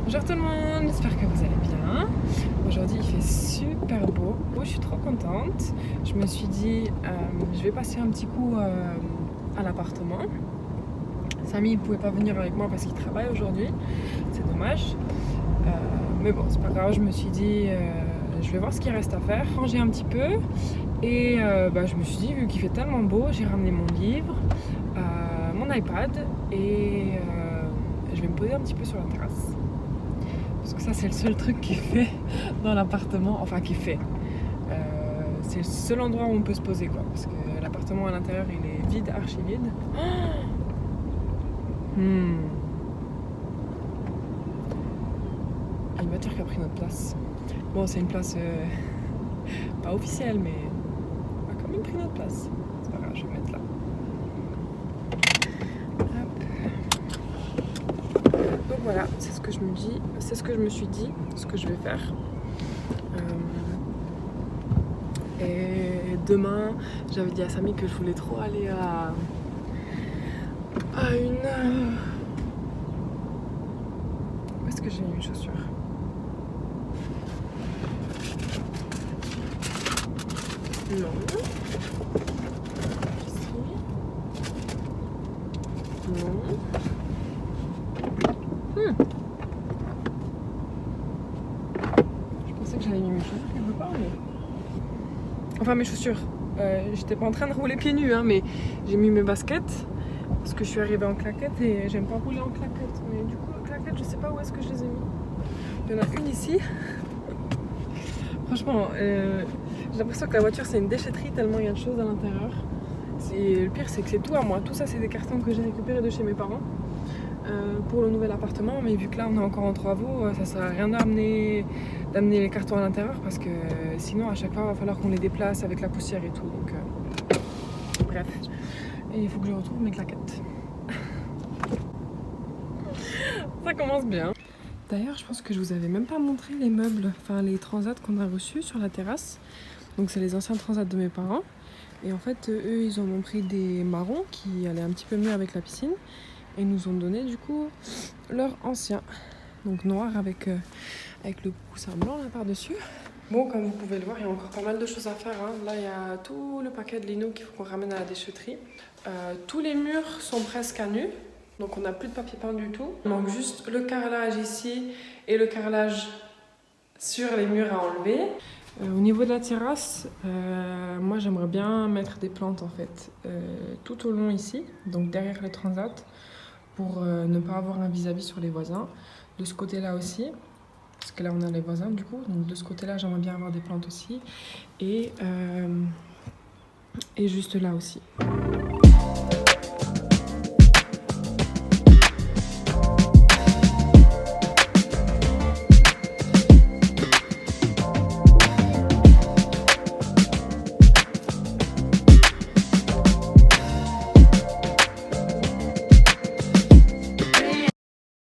Bonjour tout le monde, j'espère que vous allez bien. Aujourd'hui il fait super beau, je suis trop contente. Je me suis dit je vais passer un petit coup à l'appartement. Samy il pouvait pas venir avec moi parce qu'il travaille aujourd'hui, c'est dommage. Mais bon c'est pas grave, je me suis dit je vais voir ce qu'il reste à faire, ranger un petit peu. Et je me suis dit vu qu'il fait tellement beau, j'ai ramené mon livre, mon iPad et je vais me poser un petit peu sur la terrasse. Parce que ça c'est le seul truc qui est fait dans l'appartement, enfin qui est fait. C'est le seul endroit où on peut se poser quoi, parce que l'appartement à l'intérieur il est vide, archi vide. Une voiture qui a pris notre place. Bon c'est une place pas officielle mais on a quand même pris notre place. C'est pas grave, je vais mettre là. Donc voilà, c'est ce que je me dis, c'est ce que je me suis dit, ce que je vais faire. Et demain, j'avais dit à Samy que je voulais trop aller à une... Où est-ce que j'ai mis une chaussure? Non. Ici. Non. Je pensais que j'avais mis mes chaussures quelque part, mais... Enfin mes chaussures. J'étais pas en train de rouler pieds nus, hein, mais j'ai mis mes baskets parce que je suis arrivée en claquettes et j'aime pas rouler en claquettes. Mais du coup, les claquettes, je sais pas où est-ce que je les ai mis. Il y en a une ici. Franchement, j'ai l'impression que la voiture c'est une déchetterie tellement il y a de choses à l'intérieur. Le pire, c'est que c'est tout à moi. Tout ça, c'est des cartons que j'ai récupérés de chez mes parents pour le nouvel appartement. Mais vu que là, on est encore en travaux, ça sert à rien d'amener les cartons à l'intérieur parce que sinon, à chaque fois, il va falloir qu'on les déplace avec la poussière et tout. Donc, bref. Et il faut que je retrouve mes claquettes. Ça commence bien. D'ailleurs, je pense que je vous avais même pas montré les meubles, enfin les transats qu'on a reçus sur la terrasse. Donc, c'est les anciens transats de mes parents. Et en fait, eux, ils en ont pris des marrons qui allaient un petit peu mieux avec la piscine. Et nous ont donné du coup leur ancien. Donc noir avec le coussin blanc là par-dessus. Bon, comme vous pouvez le voir, il y a encore pas mal de choses à faire. Hein. Là, il y a tout le paquet de lino qu'il faut qu'on ramène à la déchetterie. Tous les murs sont presque à nu. Donc on n'a plus de papier peint du tout. Il manque juste le carrelage ici et le carrelage sur les murs à enlever. Au niveau de la terrasse, moi j'aimerais bien mettre des plantes en fait tout au long ici, donc derrière le transat, pour ne pas avoir un vis-à-vis sur les voisins. De ce côté-là aussi, parce que là on a les voisins du coup, donc de ce côté-là j'aimerais bien avoir des plantes aussi, et juste là aussi.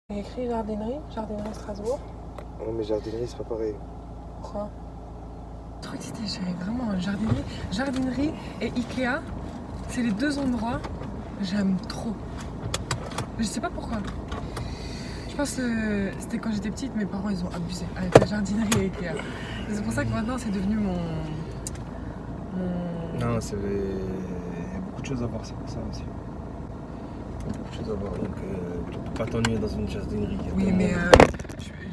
Écrit jardinerie Strasbourg. Non mais jardinerie c'est pas pareil. Pourquoi? Trop excitée, j'ai vraiment jardinerie et Ikea, c'est les deux endroits que j'aime trop. Je sais pas pourquoi. Je pense que c'était quand j'étais petite, mes parents ils ont abusé avec la jardinerie et Ikea. Et c'est pour ça que maintenant c'est devenu mon... Non, il y a beaucoup de choses à voir, c'est pour ça aussi. Il y a beaucoup de choses à voir, donc tu peux pas t'ennuyer dans une jardinerie. Oui, mais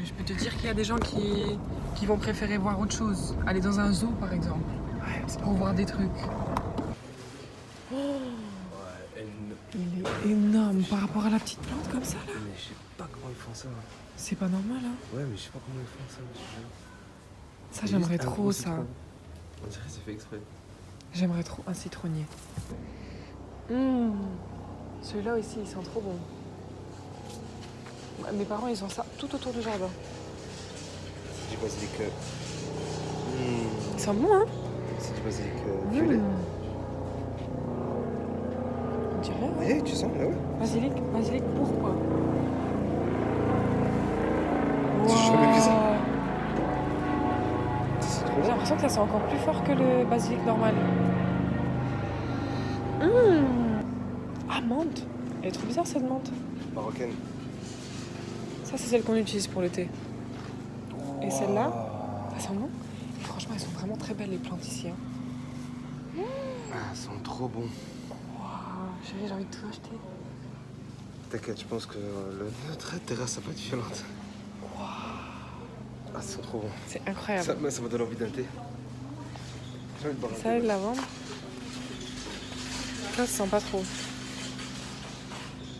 je peux te dire qu'il y a des gens qui vont préférer voir autre chose. Aller dans un zoo par exemple, pour voir des trucs. Oh, il est énorme par rapport à la petite plante comme ça là. Mais je sais pas comment ils font ça. C'est pas normal hein. Ouais, mais je sais pas comment ils font ça. Ça j'aimerais trop ça. On dirait que c'est fait exprès. J'aimerais trop un citronnier. Celui-là aussi, il sent trop bon. Mes parents, ils ont ça tout autour du jardin. C'est du basilic. Il sent bon, hein? C'est du basilic violet. On dirait. Ouais, tu sens, mais ouais. Basilic pourquoi? J'ai jamais vu ça. C'est trop J'ai bon. l'impression que ça sent encore plus fort que le basilic normal. Ah, menthe. Elle est trop bizarre cette menthe. Marocaine. Ça Ça, c'est celle qu'on utilise pour l'été. Et celle-là, ça sent bon. Franchement, elles sont vraiment très belles, les plantes ici. Hein. Ah, elles sont trop bons. Waouh, chérie, j'ai envie de tout acheter. T'inquiète, je pense que notre terrasse, ça va être violente. Waouh. Ah, c'est trop bon. C'est incroyable. Ça me donne envie d'un thé. J'ai envie de boire un thé. Ça, de lavande. Ça se sent pas trop.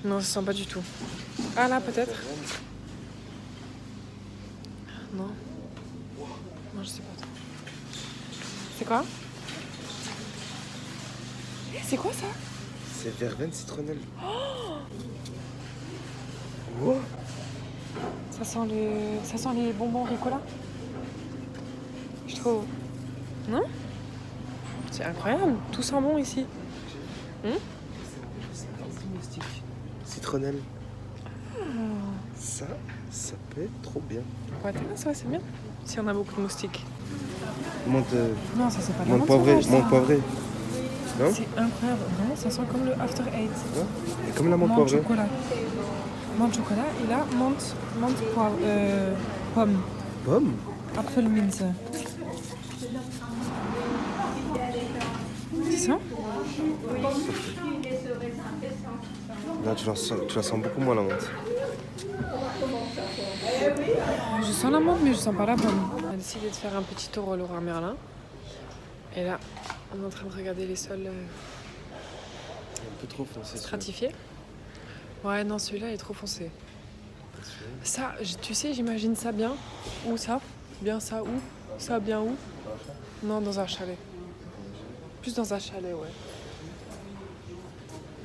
Non, ça se sent pas du tout. Ah là, peut-être. Non. Non, je sais pas trop. C'est quoi? C'est quoi ça? C'est verveine citronnelle. Oh, Ça sent les bonbons Ricola. Je trouve. Non? C'est incroyable. Tout sent bon ici. citronnelle. Ça peut être trop bien. Pour la terrasse, ouais, c'est bien. Si on a beaucoup de moustiques. Menthe Non, ça c'est pas de la menthe poivrée. sauvage, ça. Menthe poivrée. Non? C'est incroyable. Vraiment, ça sent comme le After Eight. Ouais. Et comme la menthe Menthe poivrée. chocolat. Menthe chocolat et là, menthe poivre, pomme. Pomme? Apfelminze. C'est ça? Là, tu la sens beaucoup moins la menthe. Je sens la menthe, mais je sens pas la pomme. On a décidé de faire un petit tour au Leroy Merlin. Et là, on est en train de regarder les sols Un peu trop foncé. stratifiés. Ouais, non, celui-là est trop foncé. Ça, tu sais, j'imagine ça bien. Où ça? Bien ça où? Ça bien où? Non, dans un chalet. Plus dans un chalet, ouais.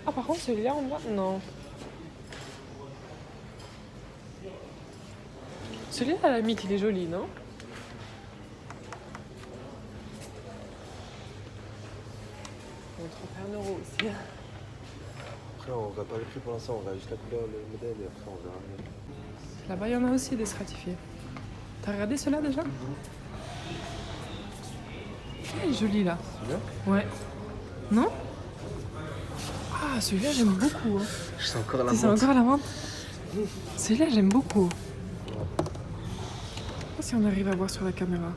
Ah, par contre, celui-là, on voit? Non. Celui-là, à la limite, il est joli, non? On va 31 € aussi. Après, on va pas le prix pour l'instant, on va juste la couleur, le modèle et après on verra. Là-bas, il y en a aussi des stratifiés. T'as regardé ceux-là déjà? Il est joli là. Celui-là? Ouais. Non? Ah, celui-là, j'aime beaucoup. Hein. Je sens encore la C'est menthe. encore à la menthe? Celui-là, j'aime beaucoup. Je sais pas si on arrive à voir sur la caméra.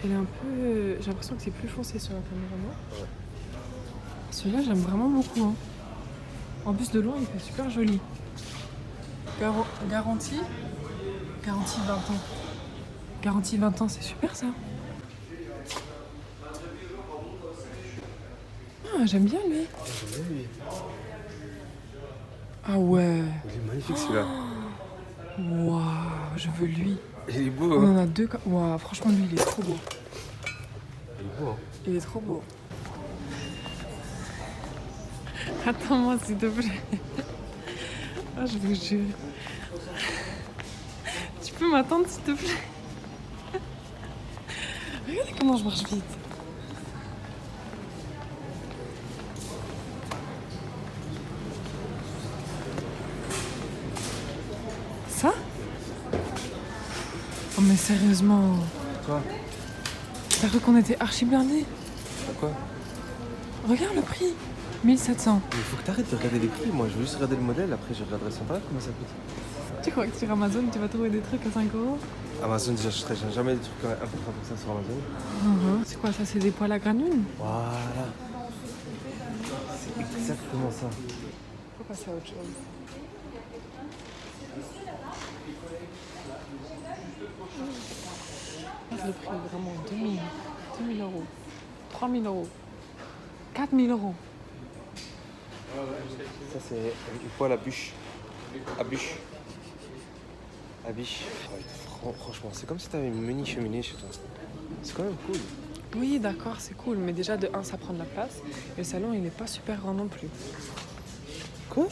Elle est un peu... J'ai l'impression que c'est plus foncé sur la caméra, non? Ouais. Celui-là, j'aime vraiment beaucoup. Hein. En plus, de loin, il fait super joli. Garantie 20 ans. Garantie 20 ans, c'est super ça. Ah, j'aime bien lui. J'aime bien lui. Ah ouais. Il est magnifique celui-là. Waouh, je veux lui. Il est beau, On hein. en a deux. Waouh, franchement, lui, il est trop beau. Il est beau, hein. Il est trop beau. Attends-moi, s'il te plaît. Ah, je vous jure. Tu peux m'attendre, s'il te plaît? Regardez comment je marche vite. Ça? Oh, mais sérieusement. Quoi? T'as cru qu'on était archi blindés? Pourquoi? Regarde le prix. 1700. Il faut que t'arrêtes de regarder les prix. Moi, je veux juste regarder le modèle. Après, je regarderai sur internet comment ça coûte. Tu crois que sur Amazon, tu vas trouver des trucs à 5 €? Amazon, j'achèterai jamais des trucs un peu comme ça sur Amazon. C'est quoi ça? C'est des poils à granules? Voilà. C'est exactement ça. Faut passer à autre chose. Le prix est vraiment 2000 €, 3000 €, 4000 €. Ça, c'est une poêle à bûche. À bûche. À biche. Franchement, c'est comme si t'avais une mini cheminée chez toi. C'est quand même cool. Oui, d'accord, c'est cool. Mais déjà, de 1, ça prend de la place. Et le salon, il n'est pas super grand non plus. Quoi?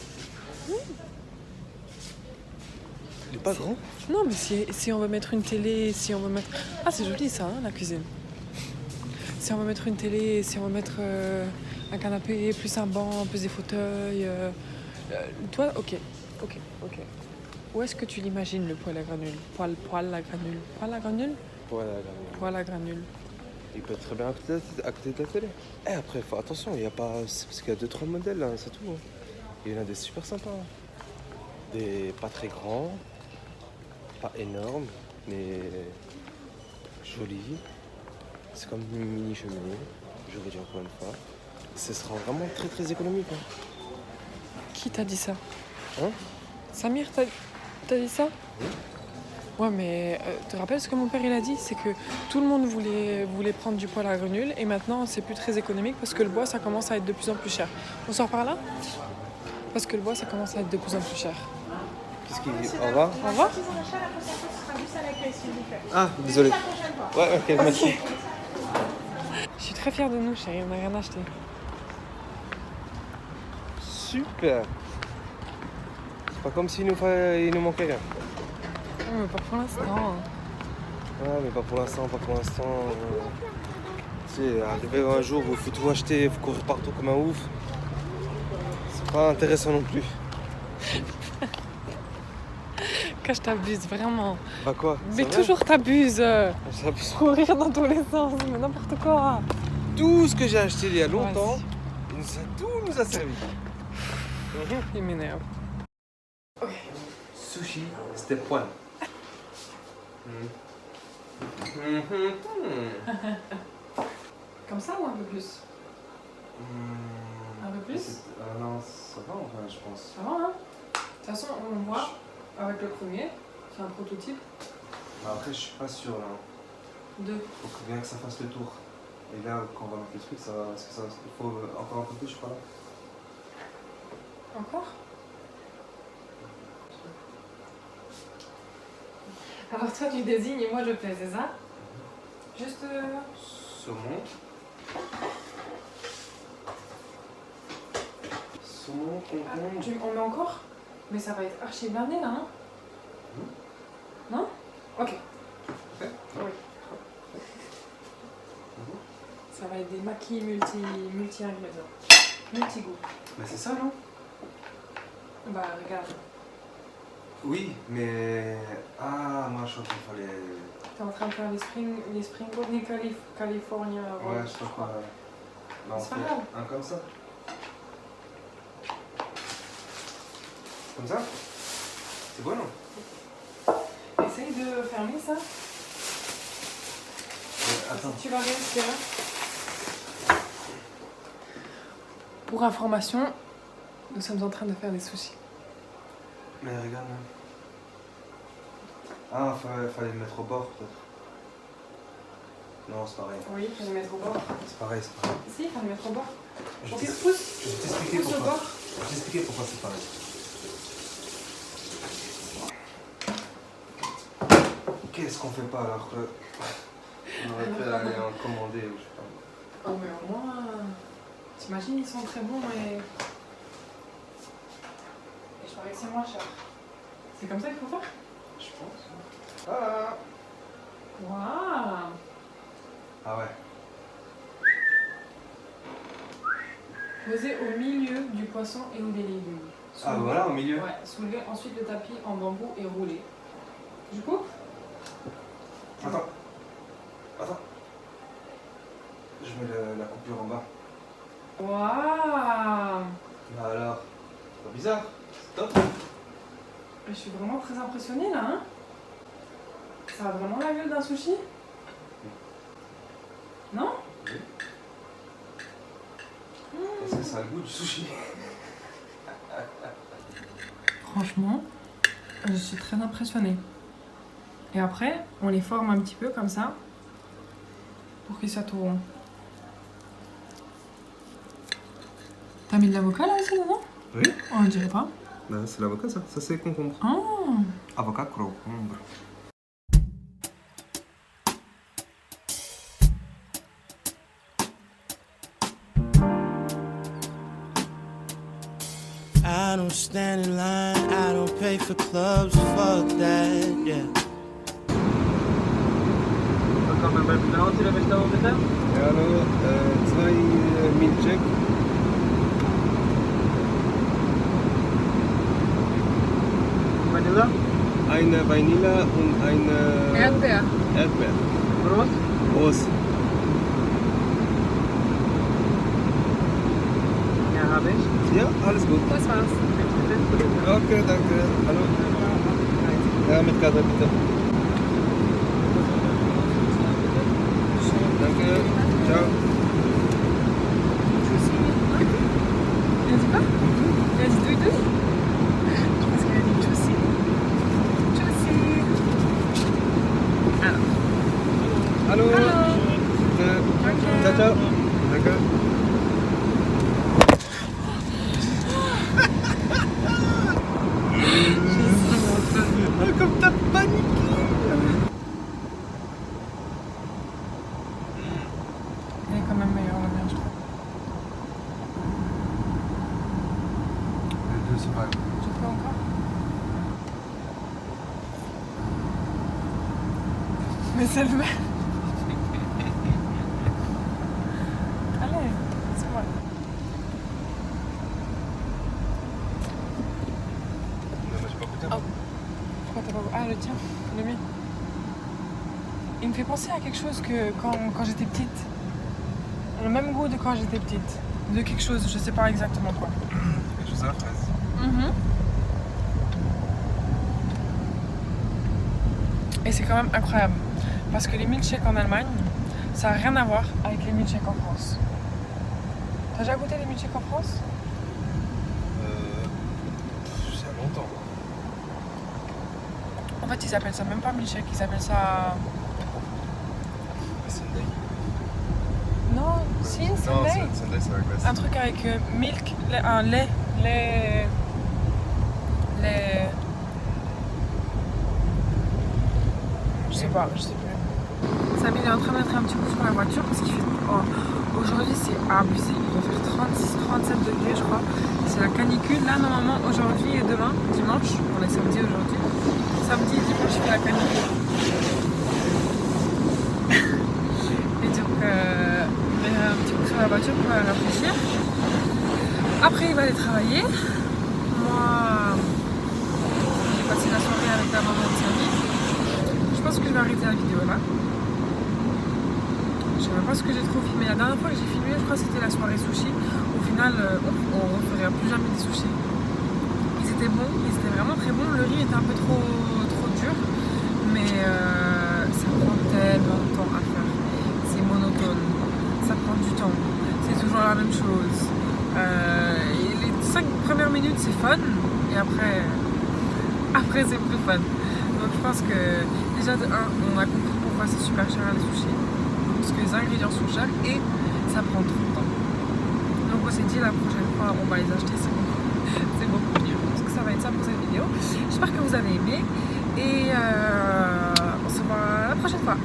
Il est pas grand? Non, mais si on veut mettre une télé, si on veut mettre... Ah, c'est joli ça, hein, la cuisine. Si on veut mettre une télé, si on veut mettre un canapé, plus un banc, plus des fauteuils... toi, ok. Où est-ce que tu l'imagines, le poêle à granules? Poêle à granules. Poêle à granules? Voilà. Poêle à granules. Il peut être très bien à côté de la télé. Et après, faut attention, il y a pas... c'est parce qu'il y a 2-3 modèles, là, c'est tout. Hein. Il y en a des super sympas. Hein. Pas très grand, pas énorme, mais joli. C'est comme une mini cheminée, je vous dis encore une fois. Ce sera vraiment très très économique. Hein. Qui t'a dit ça? Hein? Samir, t'as dit ça? Oui. Ouais, mais te rappelles ce que mon père il a dit? C'est que tout le monde voulait prendre du poêle à grenouille et maintenant c'est plus très économique parce que le bois ça commence à être de plus en plus cher. On sort par là? Parce que le bois ça commence à être de plus en plus cher. Qu'est-ce qu'il dit? Au revoir. Au revoir. Ah, désolé. Ouais, ok, merci. Je suis très fière de nous, chérie, on n'a rien acheté. Super. C'est pas comme s'il il nous manquait rien. Non, mais pas pour l'instant. Ouais, mais pas pour l'instant, pas pour l'instant. Tu sais, arriver un jour où il faut tout acheter, il faut courir partout comme un ouf. C'est pas intéressant non plus. Que je t'abuse, vraiment. Bah quoi? Mais toujours t'abuses. J'abuse. Courir dans tous les sens, mais n'importe quoi. Tout ce que j'ai acheté il y a longtemps, Vas-y. tout nous a servi. Il m'énerve. Sushi, step 1. Comme ça ou un peu plus? Un peu plus? Non, ça va enfin, je pense. Ça va, hein? De toute façon, on voit avec le premier, c'est un prototype. Après, je suis pas sûr là. Faut bien que ça fasse le tour. Et là, quand on va mettre le truc, ça va. Parce que il faut encore un peu plus, je crois là. Encore? Alors toi tu désignes et moi je fais, c'est ça? Juste... Saumon. Saumon, concombre. On met encore? Mais ça va être archi blindé là, non? Non? Ok. Fait? Oui. Ça va être des maquis multi-ingrédients. Multi-goût. Mais c'est ça, non? Bah regarde. Oui, mais... Ah, moi je crois qu'il fallait... T'es en train de faire les spring rolls, les California rolls. Ouais, je crois. Non, C'est pas grave. Un comme ça. Comme ça? C'est bon, non? Essaye de fermer ça. Attends. Si tu vas réussir. Pour information, nous sommes en train de faire des sushis. Mais regarde. Ah, fallait le mettre au bord, peut-être. Non, c'est pareil. Oui, il faut le mettre au bord. C'est pareil, c'est pareil. Si, il faut le mettre au bord. Je Ok, vais t'expliquer pousse au pourquoi. bord. Je vais t'expliquer pourquoi c'est pareil. Qu'est-ce qu'on fait pas alors que... On aurait pu aller en commander ou je sais pas. Oh, mais au moins, t'imagines, ils sont très bons et je parie que c'est moins cher. C'est comme ça qu'il faut faire? Je pense. Ah! Waouh! Ah ouais. Posez au milieu du poisson et ou des légumes. Ah voilà, au milieu. Ouais, soulevez ensuite le tapis en bambou et roulez. Du coup? Attends. Je mets la coupure en bas. Waouh! Bah alors, c'est pas bizarre. C'est top. Je suis vraiment très impressionnée là, hein? Ça a vraiment la gueule d'un sushi? Non? Oui. Est-ce que ça a le goût du sushi? Franchement, je suis très impressionnée. Et après, on les forme un petit peu comme ça pour qu'ils soient tout ronds. T'as mis de l'avocat là aussi dedans? Oui. On dirait pas. Bah, c'est l'avocat ça. Ça c'est concombre. Ah! Avocat concombre. I don't stand in line, I don't pay for clubs, fuck that, yeah. Hallo, zwei Milkshake. Vanilla? Eine Vanille und eine Erdbeer. Erdbeer. Groß? Groß. Ja, habe ich. Ja, alles gut. Das war's. Bitte. Okay, danke. Hallo. Ja, mit Karte bitte. Danke. Ciao. Il a dit quoi? Il a dit douille douille? Je pense qu'il a dit tchussi. Tchussi. Alors. Hallo. Hallo. Ciao, ciao. Danke. Comme t'as paniqué. Il est quand même meilleur le mien, je trouve. Les deux sont pas. Tu peux encore? Mais c'est le même. Allez, c'est moi. Non, mais j'ai pas goûté. Ah. Pourquoi t'as pas... Ah, le tien, le mien. Il me fait penser à quelque chose que quand j'étais petite. Le même goût de quand j'étais petite. De quelque chose, je sais pas exactement quoi. Quelque chose à la fraise. Et c'est quand même incroyable. Parce que les milkshakes en Allemagne, ça n'a rien à voir avec les milkshakes en France. T'as déjà goûté les milkshakes en France? C'est longtemps. En fait, ils appellent ça même pas milkshake, ils appellent ça... Sunday. Non, si, Non, Sunday. Sunday, c'est avec Un truc avec milk, un lait. Je sais pas, je sais plus. Samy il est en train de mettre un petit coup sur la voiture parce qu'il fait... Oh, aujourd'hui c'est abusé, il va faire 36-37 degrés je crois. C'est la canicule. Là normalement aujourd'hui et demain, dimanche, on est samedi aujourd'hui. Samedi et dimanche il fait la canicule. Et donc il met un petit coup sur la voiture pour la rafraîchir. Après il va aller travailler. Moi j'ai passé la soirée avec la maman de Samy. Je pense que je vais arrêter la vidéo là. Je sais même pas ce que j'ai trop filmé. La dernière fois que j'ai filmé, je crois que c'était la soirée sushi. Au final, on ne referait plus jamais des sushis. Ils étaient bons, ils étaient vraiment très bons. Le riz était un peu trop dur, mais ça prend tellement de temps à faire. C'est monotone, ça prend du temps. C'est toujours la même chose. Et les 5 premières minutes, c'est fun, et après c'est plus fun. Donc je pense que déjà de 1, on a compris pourquoi c'est super cher les sushis. Parce que les ingrédients sont chers et ça prend trop de temps. Donc on s'est dit la prochaine fois on va les acheter, c'est beaucoup mieux. Donc ça va être ça pour cette vidéo. J'espère que vous avez aimé et on se voit la prochaine fois.